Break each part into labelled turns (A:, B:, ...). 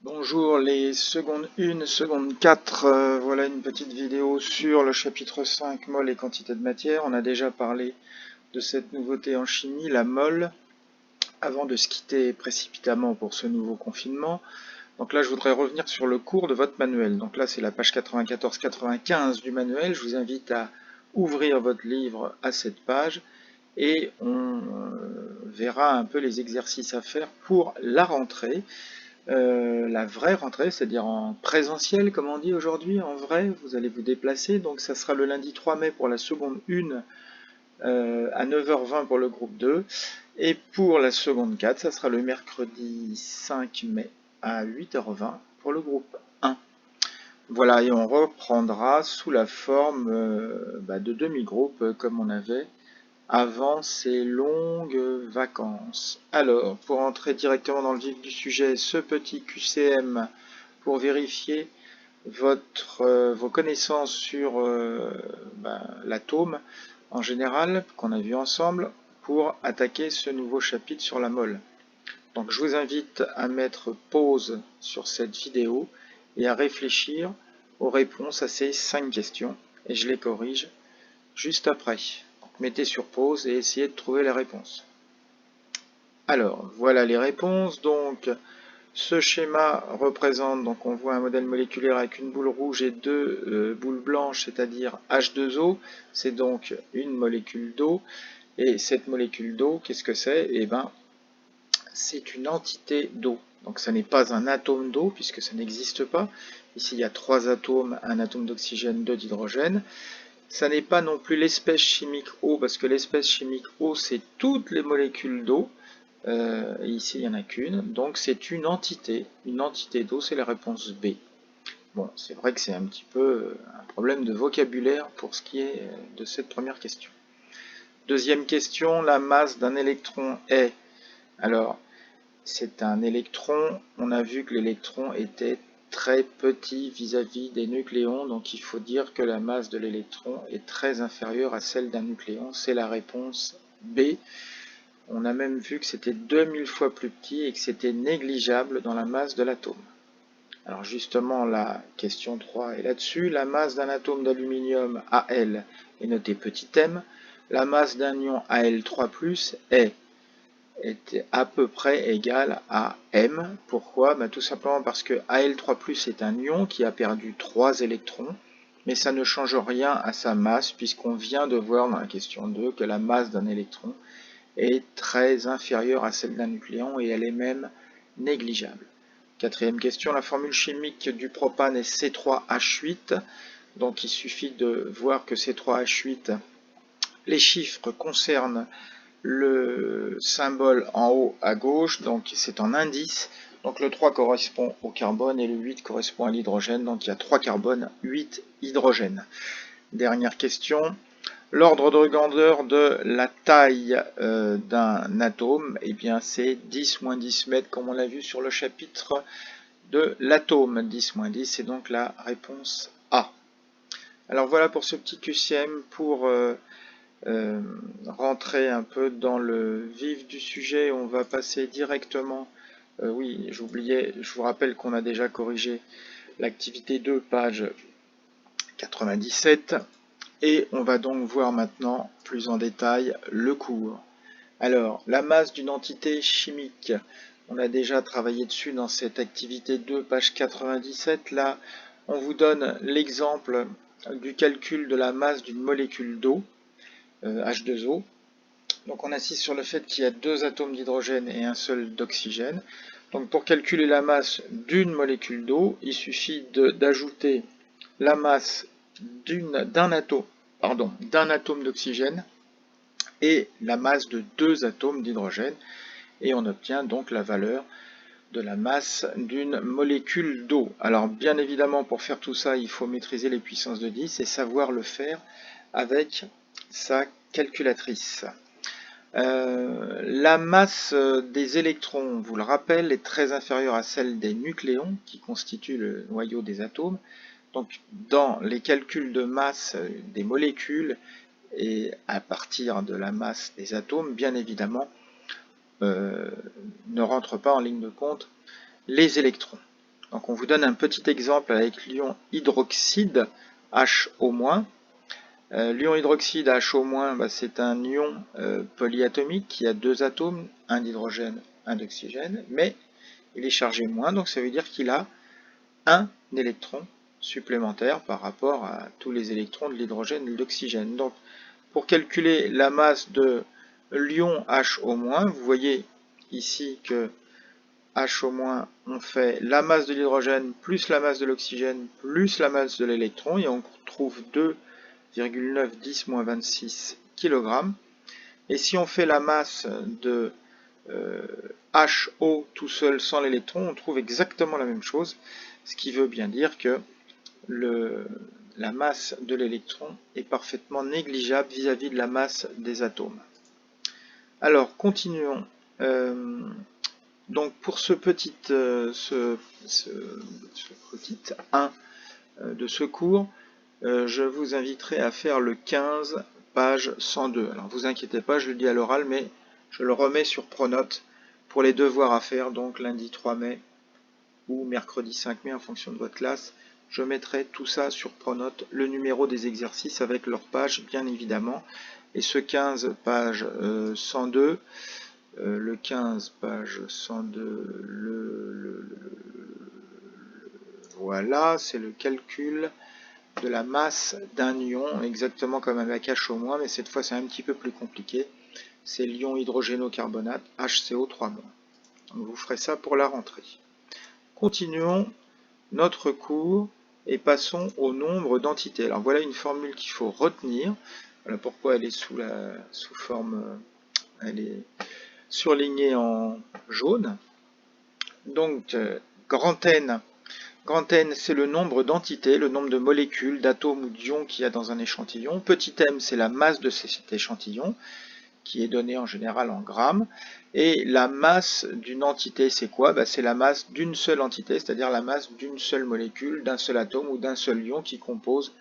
A: Bonjour les secondes 1, seconde 4, voilà une petite vidéo sur le chapitre 5, mol et quantité de matière. On a déjà parlé de cette nouveauté en chimie, la mol, avant de se quitter précipitamment pour ce nouveau confinement. Donc là je voudrais revenir sur le cours de votre manuel. Donc là c'est la page 94-95 du manuel. Je vous invite à ouvrir votre livre à cette page et on verra un peu les exercices à faire pour la rentrée. La vraie rentrée, c'est-à-dire en présentiel, comme on dit aujourd'hui, en vrai, vous allez vous déplacer. Donc ça sera le lundi 3 mai pour la seconde 1 à 9h20 pour le groupe 2. Et pour la seconde 4, ça sera le mercredi 5 mai à 8h20 pour le groupe 1. Voilà, et on reprendra sous la forme de demi-groupe comme on avait avant ces longues vacances. Alors, pour entrer directement dans le vif du sujet, ce petit QCM pour vérifier vos connaissances sur l'atome en général, qu'on a vu ensemble, pour attaquer ce nouveau chapitre sur la mole. Donc je vous invite à mettre pause sur cette vidéo et à réfléchir aux réponses à ces 5 questions, et je les corrige juste après. Mettez sur pause et essayez de trouver les réponses. Alors, voilà les réponses. Donc, ce schéma représente, donc on voit un modèle moléculaire avec une boule rouge et deux boules blanches, c'est-à-dire H2O. C'est donc une molécule d'eau. Et cette molécule d'eau, qu'est-ce que c'est? Eh bien, c'est une entité d'eau. Donc, ça n'est pas un atome d'eau, puisque ça n'existe pas. Ici, il y a 3 atomes, un atome d'oxygène, 2 d'hydrogène. Ça n'est pas non plus l'espèce chimique eau, parce que l'espèce chimique eau, c'est toutes les molécules d'eau. Et ici, il n'y en a qu'une. Donc, c'est une entité. Une entité d'eau, c'est la réponse B. Bon, c'est vrai que c'est un petit peu un problème de vocabulaire pour ce qui est de cette première question. Deuxième question, la masse d'un électron est. Alors, c'est un électron. On a vu que l'électron était très petit vis-à-vis des nucléons, donc il faut dire que la masse de l'électron est très inférieure à celle d'un nucléon. C'est la réponse B. On a même vu que c'était 2000 fois plus petit et que c'était négligeable dans la masse de l'atome. Alors justement, la question 3 est là-dessus. La masse d'un atome d'aluminium Al est notée petit m. La masse d'un ion Al3+, est à peu près égale à m. Pourquoi? Tout simplement parce que Al3+, est un ion qui a perdu 3 électrons, mais ça ne change rien à sa masse, puisqu'on vient de voir dans la question 2 que la masse d'un électron est très inférieure à celle d'un nucléon et elle est même négligeable. Quatrième question, la formule chimique du propane est C3H8. Donc il suffit de voir que C3H8, les chiffres concernent le symbole en haut à gauche, donc c'est en indice. Donc le 3 correspond au carbone et le 8 correspond à l'hydrogène. Donc il y a 3 carbones, 8 hydrogènes. Dernière question. L'ordre de grandeur de la taille d'un atome, eh bien c'est 10-10 mètres, comme on l'a vu sur le chapitre de l'atome. 10-10, c'est donc la réponse A. Alors voilà pour ce petit QCM pour rentrer un peu dans le vif du sujet. On va passer directement, oui j'oubliais, je vous rappelle qu'on a déjà corrigé l'activité 2, page 97. Et on va donc voir maintenant plus en détail le cours. Alors, la masse d'une entité chimique. On a déjà travaillé dessus dans cette activité 2, page 97. Là, on vous donne l'exemple du calcul de la masse d'une molécule d'eau, H2O. Donc on insiste sur le fait qu'il y a 2 atomes d'hydrogène et un seul d'oxygène. Donc pour calculer la masse d'une molécule d'eau, il suffit d'ajouter la masse d'un atome d'oxygène et la masse de 2 atomes d'hydrogène, et on obtient donc la valeur de la masse d'une molécule d'eau. Alors bien évidemment, pour faire tout ça, il faut maîtriser les puissances de 10 et savoir le faire avec sa calculatrice. La masse des électrons, on vous le rappelle, est très inférieure à celle des nucléons, qui constituent le noyau des atomes. Donc dans les calculs de masse des molécules et à partir de la masse des atomes, bien évidemment, ne rentrent pas en ligne de compte les électrons. Donc on vous donne un petit exemple avec l'ion hydroxyde HO-. L'ion hydroxyde HO-, c'est un ion polyatomique qui a 2 atomes, un d'hydrogène, un d'oxygène, mais il est chargé moins, donc ça veut dire qu'il a un électron supplémentaire par rapport à tous les électrons de l'hydrogène et de l'oxygène. Donc pour calculer la masse de l'ion HO-, vous voyez ici que HO-, on fait la masse de l'hydrogène plus la masse de l'oxygène plus la masse de l'électron et on trouve 2,910-26 kg. Et si on fait la masse de HO tout seul sans l'électron, on trouve exactement la même chose, ce qui veut bien dire que la masse de l'électron est parfaitement négligeable vis-à-vis de la masse des atomes. Alors, continuons. Donc pour ce petit 1 de ce cours, je vous inviterai à faire le 15, page 102. Alors vous inquiétez pas, je le dis à l'oral, mais je le remets sur Pronote pour les devoirs à faire, donc lundi 3 mai ou mercredi 5 mai en fonction de votre classe. Je mettrai tout ça sur Pronote, le numéro des exercices avec leur page bien évidemment. Et ce 15, page 102, le 15, page 102, voilà, c'est le calcul de la masse d'un ion, exactement comme avec HO-, mais cette fois c'est un petit peu plus compliqué. C'est l'ion hydrogénocarbonate HCO3-. Donc vous ferez ça pour la rentrée. Continuons notre cours et passons au nombre d'entités. Alors voilà une formule qu'il faut retenir. Voilà pourquoi elle est sous forme, elle est surlignée en jaune. Donc grand N. Grand N, c'est le nombre d'entités, le nombre de molécules, d'atomes ou d'ions qu'il y a dans un échantillon. Petit m, c'est la masse de cet échantillon, qui est donnée en général en grammes. Et la masse d'une entité, c'est quoi? C'est la masse d'une seule entité, c'est-à-dire la masse d'une seule molécule, d'un seul atome ou d'un seul ion qui compose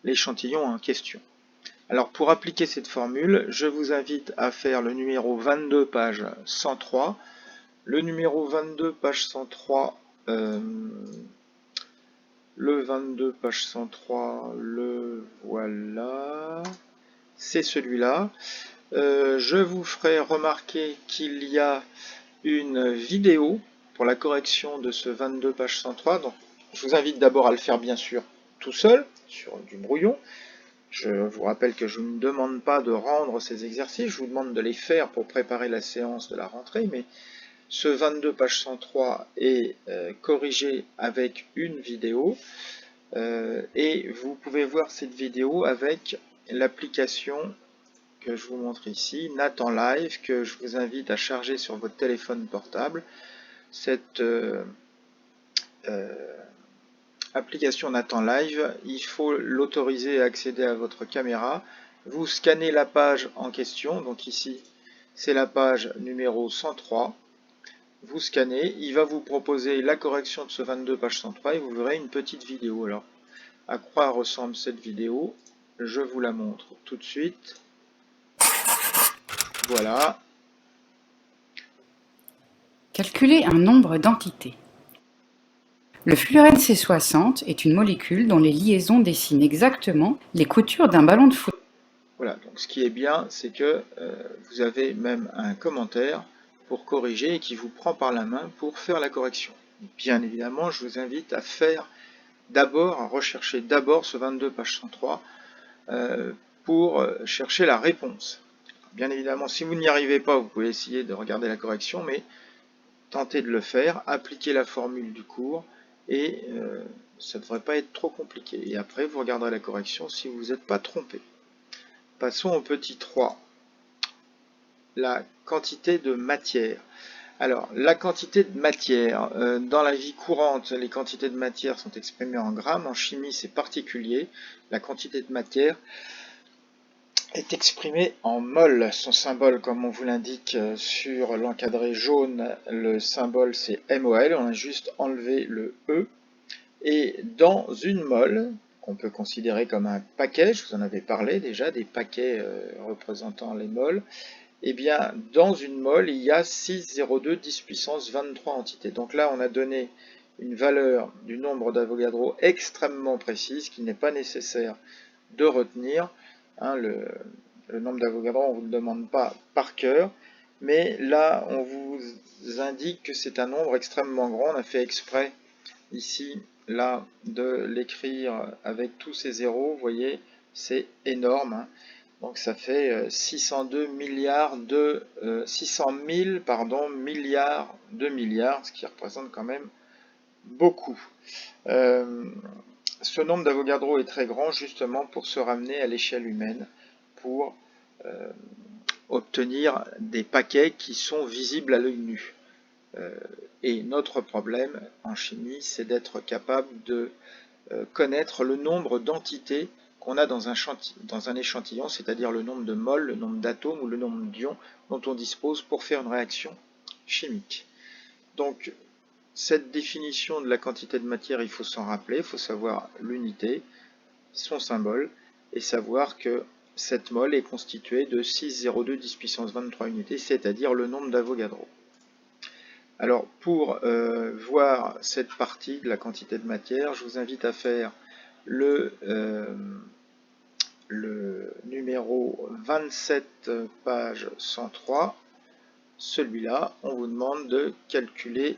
A: l'échantillon en question. Alors pour appliquer cette formule, je vous invite à faire le numéro 22, page 103. Le numéro 22, page 103, le 22, page 103, le voilà, c'est celui-là. Je vous ferai remarquer qu'il y a une vidéo pour la correction de ce 22, page 103. Donc, je vous invite d'abord à le faire bien sûr tout seul, sur du brouillon. Je vous rappelle que je ne vous demande pas de rendre ces exercices, je vous demande de les faire pour préparer la séance de la rentrée, mais ce 22, page 103 est corrigé avec une vidéo et vous pouvez voir cette vidéo avec l'application que je vous montre ici, Nathan Live, que je vous invite à charger sur votre téléphone portable. Cette application Nathan Live, il faut l'autoriser à accéder à votre caméra. Vous scannez la page en question, donc ici c'est la page numéro 103. Vous scannez, il va vous proposer la correction de ce 22, page 103 et vous verrez une petite vidéo. Alors, à quoi ressemble cette vidéo? Je vous la montre tout de suite. Voilà.
B: Calculer un nombre d'entités. Le fluorène C60 est une molécule dont les liaisons dessinent exactement les coutures d'un ballon de foot.
A: Voilà, donc ce qui est bien, c'est que vous avez même un commentaire pour corriger et qui vous prend par la main pour faire la correction. Bien évidemment, je vous invite à faire d'abord, à rechercher d'abord ce 22, page 103 pour chercher la réponse. Bien évidemment, si vous n'y arrivez pas, vous pouvez essayer de regarder la correction, mais tentez de le faire, appliquez la formule du cours et ça ne devrait pas être trop compliqué. Et après, vous regarderez la correction si vous n'êtes pas trompé. Passons au petit 3. La quantité de matière. Alors, la quantité de matière, dans la vie courante, les quantités de matière sont exprimées en grammes. En chimie, c'est particulier. La quantité de matière est exprimée en mol. Son symbole, comme on vous l'indique sur l'encadré jaune, le symbole c'est MOL. On a juste enlevé le E. Et dans une mole, qu'on peut considérer comme un paquet, je vous en avais parlé déjà, des paquets représentant les moles, eh bien, dans une mole, il y a 6,02 10 puissance 23 entités. Donc là, on a donné une valeur du nombre d'Avogadro extrêmement précise qu'il n'est pas nécessaire de retenir. Hein, le nombre d'Avogadro, on ne vous le demande pas par cœur, mais là, on vous indique que c'est un nombre extrêmement grand. On a fait exprès ici, là, de l'écrire avec tous ces zéros. Vous voyez, c'est énorme. Hein. Donc ça fait 602 milliards de 600 000 milliards de milliards, ce qui représente quand même beaucoup. Ce nombre d'Avogadro est très grand justement pour se ramener à l'échelle humaine, pour obtenir des paquets qui sont visibles à l'œil nu. Et notre problème en chimie, c'est d'être capable de connaître le nombre d'entités qu'on a dans un échantillon, c'est-à-dire le nombre de moles, le nombre d'atomes ou le nombre d'ions dont on dispose pour faire une réaction chimique. Donc, cette définition de la quantité de matière, il faut s'en rappeler, il faut savoir l'unité, son symbole, et savoir que cette mole est constituée de 6,02 10 puissance 23 unités, c'est-à-dire le nombre d'Avogadro. Alors, pour voir cette partie de la quantité de matière, je vous invite à faire le numéro 27, page 103. Celui-là, on vous demande de calculer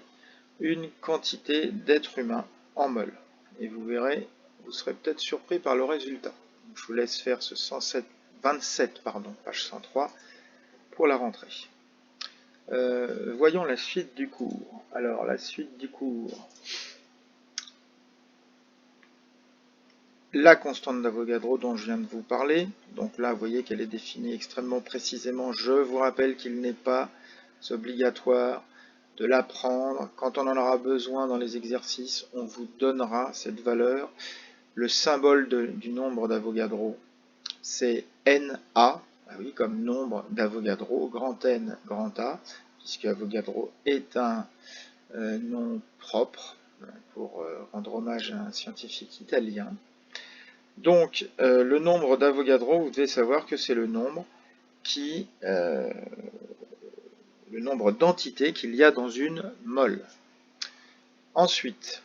A: une quantité d'êtres humains en mol. Et vous verrez, vous serez peut-être surpris par le résultat. Je vous laisse faire ce 27, page 103 pour la rentrée. Voyons la suite du cours. Alors, la suite du cours. La constante d'Avogadro dont je viens de vous parler. Donc là, vous voyez qu'elle est définie extrêmement précisément. Je vous rappelle qu'il n'est pas obligatoire de l'apprendre. Quand on en aura besoin dans les exercices, on vous donnera cette valeur. Le symbole du nombre d'Avogadro, c'est Na, ah oui, comme nombre d'Avogadro, grand N, grand A, puisque Avogadro est un nom propre, pour rendre hommage à un scientifique italien. Donc, le nombre d'Avogadro, vous devez savoir que c'est le nombre d'entités qu'il y a dans une mole. Ensuite,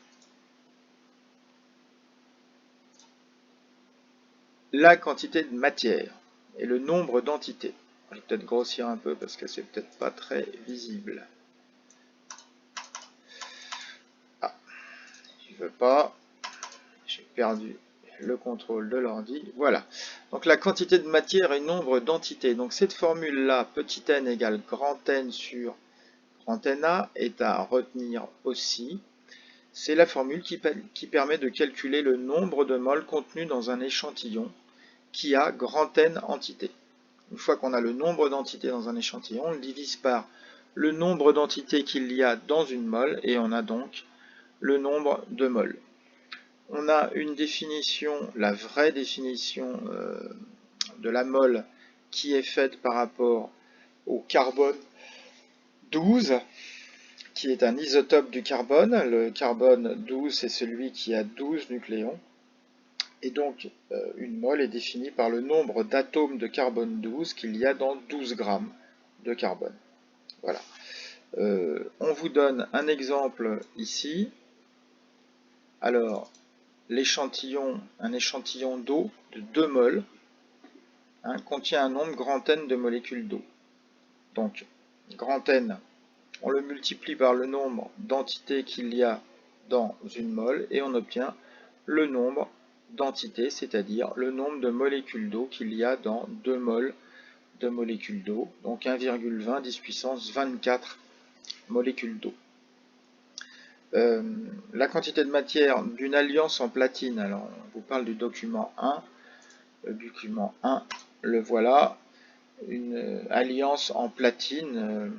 A: la quantité de matière et le nombre d'entités. Je vais peut-être grossir un peu parce que c'est peut-être pas très visible. Ah, je veux pas. J'ai perdu le contrôle de l'ordi. Voilà. Donc la quantité de matière et nombre d'entités. Donc cette formule-là, petit n égale grand N sur grand Na, est à retenir aussi. C'est la formule qui permet de calculer le nombre de moles contenus dans un échantillon qui a grand N entités. Une fois qu'on a le nombre d'entités dans un échantillon, on le divise par le nombre d'entités qu'il y a dans une mole, et on a donc le nombre de moles. On a une définition, la vraie définition de la mole, qui est faite par rapport au carbone 12, qui est un isotope du carbone. Le carbone 12, c'est celui qui a 12 nucléons. Et donc, une mole est définie par le nombre d'atomes de carbone 12 qu'il y a dans 12 grammes de carbone. Voilà. On vous donne un exemple ici. Alors, l'échantillon, un échantillon d'eau de 2 moles, contient un nombre grand N de molécules d'eau. Donc, grand N, on le multiplie par le nombre d'entités qu'il y a dans une mole et on obtient le nombre d'entités, c'est-à-dire le nombre de molécules d'eau qu'il y a dans 2 moles de molécules d'eau, donc 1,20 10 puissance 24 molécules d'eau. La quantité de matière d'une alliance en platine, alors on vous parle du document 1, le document 1, le voilà, une alliance en platine,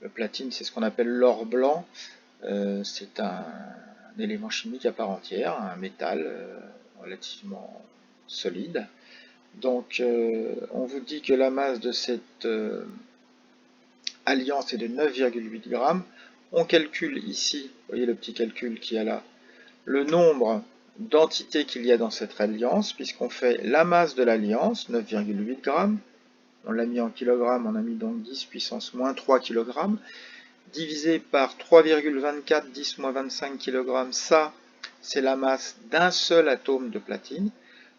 A: le platine c'est ce qu'on appelle l'or blanc, c'est un élément chimique à part entière, un métal relativement solide. Donc on vous dit que la masse de cette alliance est de 9,8 grammes. On calcule ici, vous voyez le petit calcul qu'il y a là, le nombre d'entités qu'il y a dans cette alliance, puisqu'on fait la masse de l'alliance, 9,8 grammes. On l'a mis en kilogrammes, on a mis donc 10 puissance moins 3 kg, divisé par 3,24 10-25 kg, ça c'est la masse d'un seul atome de platine.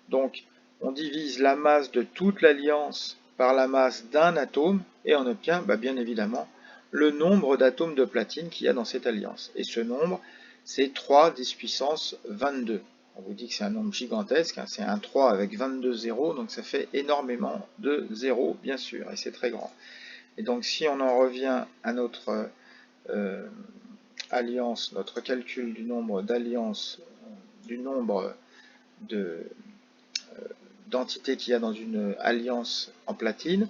A: Donc on divise la masse de toute l'alliance par la masse d'un atome et on obtient bien évidemment le nombre d'atomes de platine qu'il y a dans cette alliance. Et ce nombre, c'est 3 10 puissance 22. On vous dit que c'est un nombre gigantesque, hein, c'est un 3 avec 22 zéros, donc ça fait énormément de zéros, bien sûr, et c'est très grand. Et donc si on en revient à notre alliance, notre calcul du nombre d'alliances, du nombre d'entités qu'il y a dans une alliance en platine,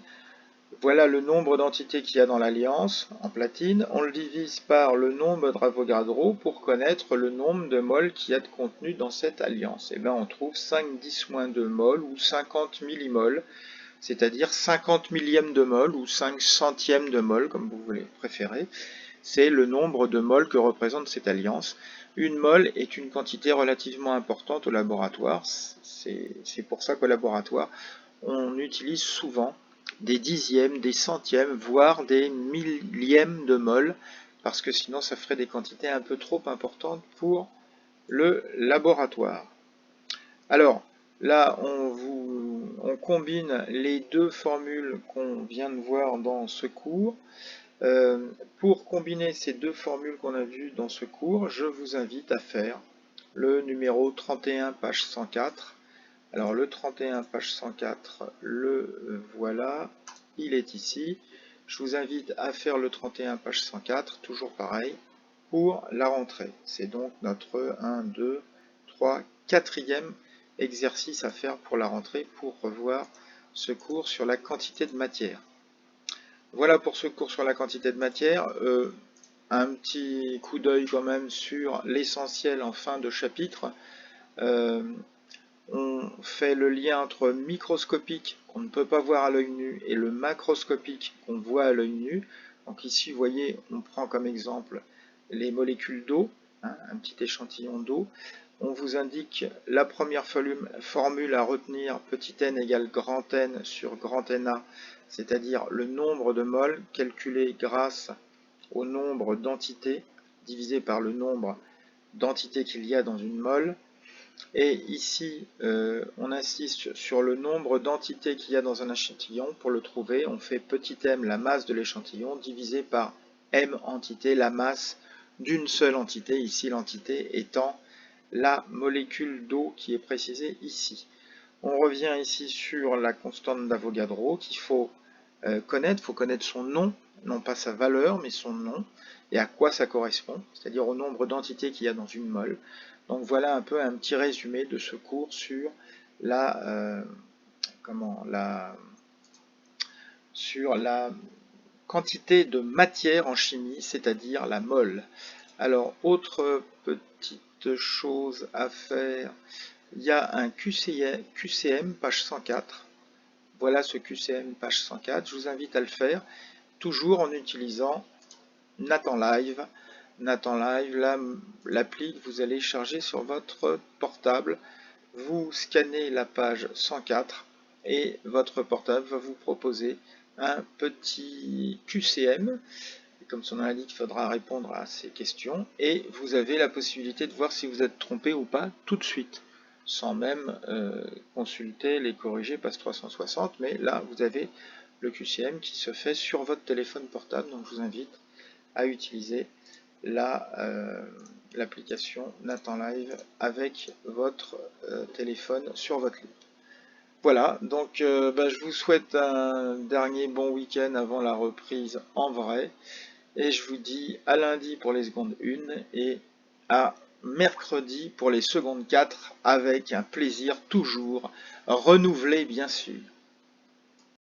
A: voilà le nombre d'entités qu'il y a dans l'alliance en platine. On le divise par le nombre d'Avogadro pour connaître le nombre de moles qu'il y a de contenu dans cette alliance. Et bien on trouve 5-10-2 moles ou 50 millimoles, c'est-à-dire 50 millièmes de mol ou 5 centièmes de mol, comme vous voulez préférer. C'est le nombre de moles que représente cette alliance. Une mole est une quantité relativement importante au laboratoire. C'est pour ça qu'au laboratoire, on utilise souvent des dixièmes, des centièmes, voire des millièmes de mol, parce que sinon ça ferait des quantités un peu trop importantes pour le laboratoire. Alors, là, on combine les deux formules qu'on vient de voir dans ce cours. Pour combiner ces deux formules qu'on a vues dans ce cours, je vous invite à faire le numéro 31, page 104. Alors le 31, page 104, le voilà, il est ici. Je vous invite à faire le 31, page 104, toujours pareil, pour la rentrée. C'est donc notre 1, 2, 3, 4e exercice à faire pour la rentrée pour revoir ce cours sur la quantité de matière. Voilà pour ce cours sur la quantité de matière. Un petit coup d'œil quand même sur l'essentiel en fin de chapitre. On fait le lien entre microscopique qu'on ne peut pas voir à l'œil nu et le macroscopique qu'on voit à l'œil nu. Donc ici, vous voyez, on prend comme exemple les molécules d'eau, hein, un petit échantillon d'eau. On vous indique la première formule à retenir, petit n égale grand N sur grand Na, c'est-à-dire le nombre de moles calculé grâce au nombre d'entités divisé par le nombre d'entités qu'il y a dans une mole. Et ici, on insiste sur le nombre d'entités qu'il y a dans un échantillon. Pour le trouver, on fait petit m, la masse de l'échantillon, divisé par m entités, la masse d'une seule entité, ici l'entité étant la molécule d'eau qui est précisée ici. On revient ici sur la constante d'Avogadro qu'il faut connaître. Il faut connaître son nom, non pas sa valeur, mais son nom, et à quoi ça correspond, c'est-à-dire au nombre d'entités qu'il y a dans une mole. Donc voilà un peu un petit résumé de ce cours sur la quantité de matière en chimie, c'est-à-dire la mole. Alors, autre petite chose à faire, il y a un QCM, page 104. Voilà ce QCM, page 104. Je vous invite à le faire, toujours en utilisant Nathan Live. Nathan Live, l'appli que vous allez charger sur votre portable. Vous scannez la page 104 et votre portable va vous proposer un petit QCM. Comme son nom l'indique, il faudra répondre à ces questions et vous avez la possibilité de voir si vous êtes trompé ou pas tout de suite, sans même consulter les corrigés PASS 360, mais là vous avez le QCM qui se fait sur votre téléphone portable, donc je vous invite à utiliser l'application Nathan Live avec votre téléphone sur votre lit. Voilà, donc je vous souhaite un dernier bon week-end avant la reprise en vrai. Et je vous dis à lundi pour les secondes 1 et à mercredi pour les secondes 4 avec un plaisir toujours renouvelé bien sûr.